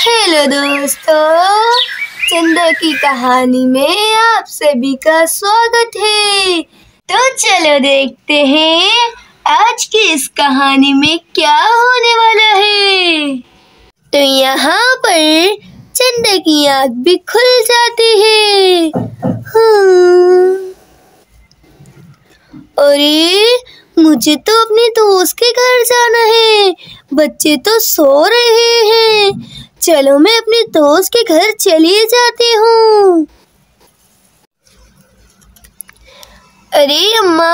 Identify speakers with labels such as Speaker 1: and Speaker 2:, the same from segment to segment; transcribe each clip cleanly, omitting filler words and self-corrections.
Speaker 1: Hello दोस्तों, चंदा की कहानी में आप सभी का स्वागत है। तो चलो देखते हैं आज की इस कहानी में क्या होने वाला है। तो यहाँ पर चंदा की आँख भी खुल जाती है। अरे मुझे तो अपने दोस्त के घर जाना है, बच्चे तो सो रहे हैं। चलो मैं अपने दोस्त के घर चली जाती हूँ। अरे अम्मा,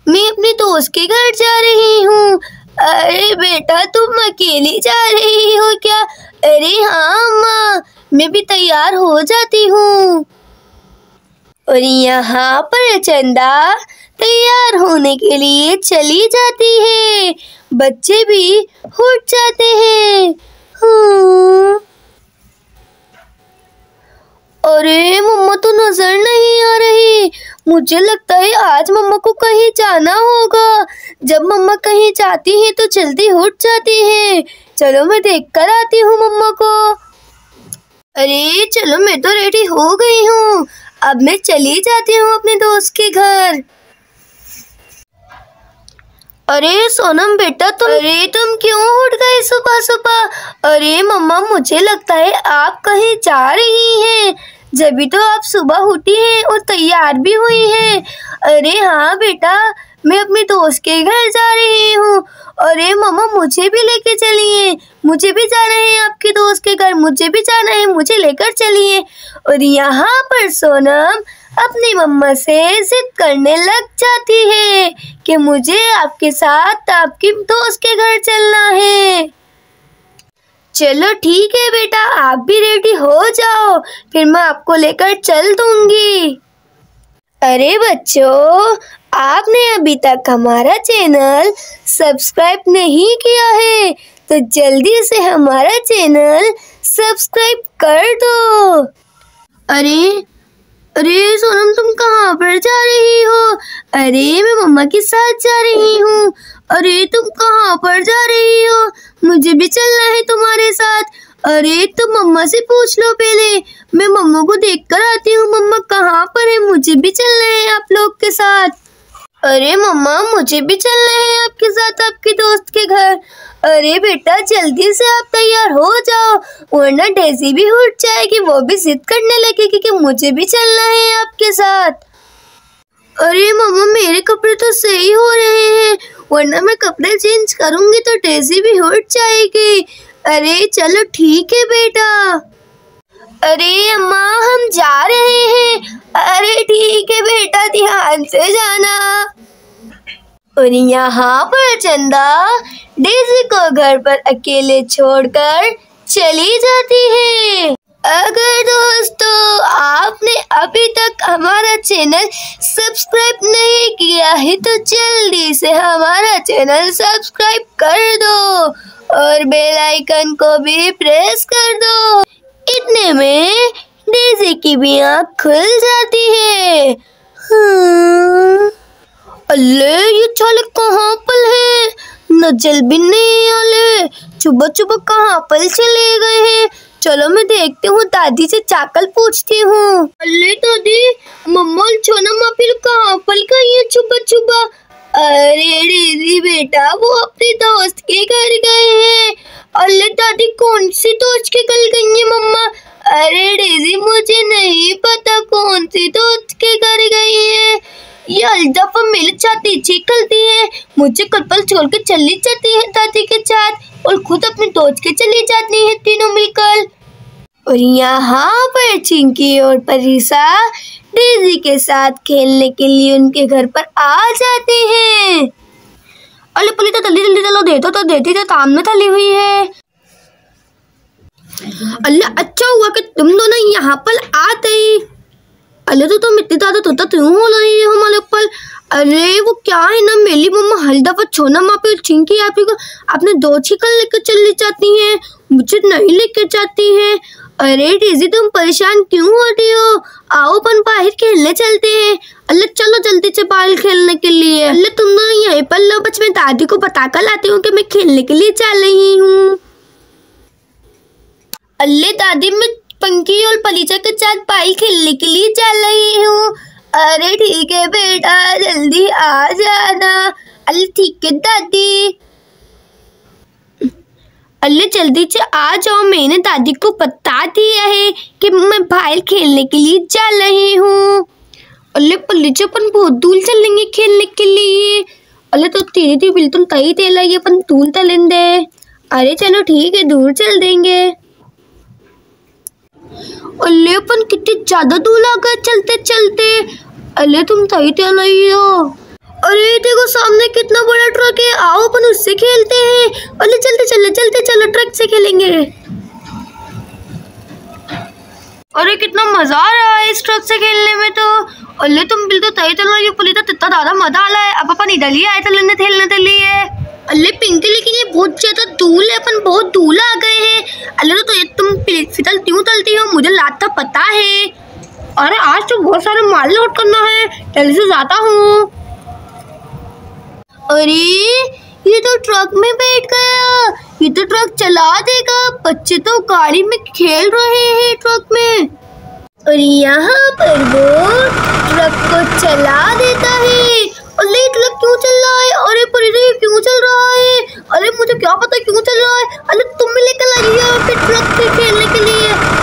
Speaker 1: मैं अपने दोस्त के घर जा रही हूँ। अरे बेटा, तुम अकेली जा रही हो क्या? अरे हाँ अम्मा, मैं भी तैयार हो जाती हूँ। और यहाँ पर चंदा तैयार होने के लिए चली जाती है। बच्चे भी उठ जाते हैं। अरे मम्मा तो नजर नहीं आ रही। मुझे लगता है आज मम्मा को कहीं जाना होगा। जब मम्मा कहीं जाती है तो जल्दी उठ जाती है। चलो मैं देख कर आती हूँ मम्मा को। अरे चलो, मैं तो रेडी हो गई हूँ। अब मैं चली जाती हूँ अपने दोस्त के घर। अरे सोनम बेटा, तुम क्यों उठ गए सुबह सुबह? अरे मम्मा, मुझे लगता है आप कहीं जा रही हैं, जब तो आप सुबह उठी हैं और तैयार भी हुई हैं। अरे हाँ बेटा, मैं अपने दोस्त के घर जा रही हूँ। अरे मम्मा, मुझे भी लेके चलिए। मुझे भी जाना है आपके दोस्त के घर, मुझे भी जाना है, मुझे लेकर चलिए। और यहाँ पर सोनम अपनी मम्मा से जिद करने लग जाती है कि मुझे आपके साथ आपके दोस्त के घर चलना है। चलो ठीक है बेटा, आप भी रेडी हो जाओ, फिर मैं आपको लेकर चल दूंगी। अरे बच्चों, आपने अभी तक हमारा चैनल सब्सक्राइब नहीं किया है तो जल्दी से हमारा चैनल सब्सक्राइब कर दो। अरे सोनम, तुम कहाँ पर जा रही हो? अरे मैं मम्मा के साथ जा रही हूँ। अरे तुम कहाँ पर जा रही हो? मुझे भी चलना है तुम्हारे साथ। अरे तुम मम्मा से पूछ लो पहले, मैं मम्मा को देख कर आती हूँ। मम्मा कहाँ पर है? मुझे भी चलना है आप लोग के साथ। अरे मम्मा, मुझे भी चलना है आपके साथ आपके दोस्त के घर। अरे बेटा, जल्दी से आप तैयार हो जाओ, वरना डेज़ी भी उठ जाएगी। वो भी जिद करने लगेगी कि मुझे भी चलना है आपके साथ। अरे मम्मा, मेरे कपड़े तो सही हो रहे हैं, वरना मैं कपड़े चेंज करूंगी तो डेज़ी भी उठ जाएगी। अरे चलो ठीक है बेटा। अरे अम्मा, हम जा रहे हैं। अरे ठीक है बेटा, ध्यान से जाना। और यहाँ पर चंदा डेज़ी को घर पर अकेले छोड़कर चली जाती है। अगर दोस्तों आपने अभी तक हमारा चैनल सब्सक्राइब नहीं किया है तो जल्दी से हमारा चैनल सब्सक्राइब कर दो और बेल आइकन को भी प्रेस कर दो। इतने में डेज़ी की भी आँख खुल जाती है। अल्ले, ये चालक कहाँ पर है? नजर भी नहीं आले। चुबा चुबा कहाँ पर चले गए हैं? चलो मैं देखती हूँ, दादी से चाकल पूछती हूँ। अल्ले दादी, मम्मा सोनम मापी कहाँ पर गई है चुबा चुबा? अरे डेज़ी बेटा, वो अपने दोस्त के घर गए हैं। अल्ले दादी, कौन सी दोस्त के घर गई है मम्मा? अरे डेज़ी, मुझे नहीं पता कौन सी दोस्त के घर गई है। ये हर दफा मेरे साथ चलती है, मुझे कल छोड़ के चली जाती है दादी के साथ और खुद अपने दोस्त के चली जाती है तीनों मिलकर। और यहाँ पर चिंकी और परीसा डेज़ी के साथ खेलने के लिए उनके घर पर आ जाते हैं। अरे पुली तो जल्दी जल्दी चलो, दे तो देती तो सामने थली हुई है। अल्लाह, अच्छा हुआ कि तुम दोनों यहाँ पर आ गई। अल्लाह, तो तुम इतनी ज्यादा तोता क्यों हो रही हो हमारे ऊपर? अरे वो क्या है ना, मेरी मम्मा हर दफा छोना मापी और चिंकी आप को अपने दो छिकल लेकर चली जाती हैं, मुझे नहीं लेकर जाती हैं। अरे डेज़ी, तुम परेशान क्यों हो रही हो? आओ अपन बाहर खेलने चलते हैं। अल्लाह, चलो जल्दी से बाहर खेलने के लिए। अल्लाह, तुम दोनों यहीं पर लो, बस मैं दादी को बता कर लाती हूँ कि मैं खेलने के लिए चल रही हूँ। अल्ले दादी, मैं पंकी और पलीचा के साथ पाइल खेलने के लिए चल रही हूँ। अरे ठीक है बेटा, जल्दी आ जाना। अल्ले ठीक है दादी। अल्ले जल्दी से आ जाओ, मैंने दादी को बता दिया है कि मैं पाइल खेलने के लिए चल रही हूँ। अल्ले पलीचा, अपन बहुत दूर चलेंगे खेलने के लिए। अल्ले तो धीरे धीरे बिल्कुल तई तेल आई, अपन दूर चलेंगे। अरे चलो ठीक है, दूर चल देंगे। अल्ले अपन कितने ज्यादा दूर आ गए चलते चलते। अल्ले तुम सही चल रही हो। अरे देखो सामने कितना बड़ा ट्रक है, आओ अपन उससे खेलते हैं। अल्ले चलते चलो ट्रक से खेलेंगे। अरे कितना मजा आ रहा है इस ट्रक से खेलने में तो। अल्ले तुम बिल्कुल सही चल रही हो पुलिस, इतना ज्यादा मजा आ रहा है। अब अपन इधर ही आए चलने खेलने के लिए। अल्ले पिंकी, लेकिन ये बहुत ज्यादा दूर है, अपन बहुत दूर आ गए हैं। अल्ले तो तुम फिसल क्यों चलती हो, मुझे लाता पता है। अरे आज तो बहुत सारे माल लोड करना है, जल्दी से जाता हूँ। अरे ये तो ट्रक में बैठ गया, ये तो ट्रक चला देगा। बच्चे तो गाड़ी में खेल रहे हैं ट्रक में। और यहाँ पर वो ट्रक को चला देता है। अरे ट्रक क्यों चल रहा है? अरे परिधि क्यों चल रहा है? अरे मुझे क्या पता क्यों चल रहा है। अरे तुम भी लेकर लगी हो फिर ट्रक से खेलने के लिए।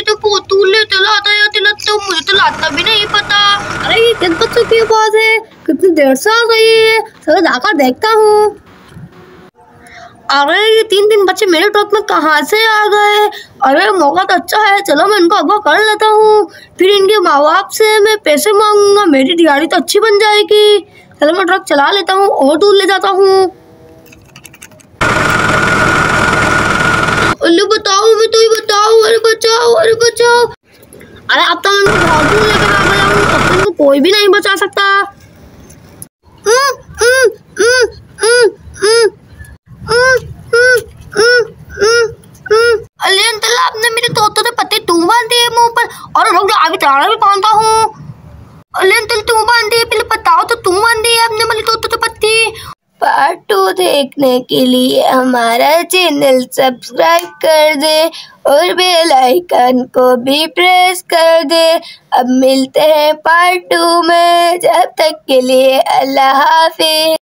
Speaker 1: तो बहुत दूर ले चला आता है, तो मुझे तो लाता भी नहीं पता। अरे ये किन बच्चों की आवाज है, कितनी देर से आ गई है। चलो जाकर देखता हूँ। अरे ये तीन बच्चे मेरे ट्रक में कहाँ से आ गए? अरे मौका तो अच्छा है, चलो मैं इनको अगवा कर लेता हूँ, फिर इनके माँ बाप से मैं पैसे मांगूंगा, मेरी दिहाड़ी तो अच्छी बन जाएगी। चलो मैं ट्रक चला लेता हूँ और दूर ले जाता हूँ। अरे बताओ, मैं तो ही बताओ। अरे बचाओ, अरे बचाओ। अरे अब तो मैं बहुत दूर लेकर आ गया हूँ, अब तुमको कोई भी नहीं बचा सकता। अरे अंकल, आपने मेरे तोते के पत्ते क्यों बांध दिए मुंह पर? और लोग आगे चढ़ाना भी बांधता हूँ। अरे अंकल क्यों बांध दिए, पहले बताओ तो। तुम बांध दिए आपने मेरे तोते के पत्ते। पार्ट 2 देखने के लिए हमारा चैनल सब्सक्राइब कर दे और बेल आइकन को भी प्रेस कर दे। अब मिलते हैं पार्ट 2 में, जब तक के लिए अल्लाह हाफिज।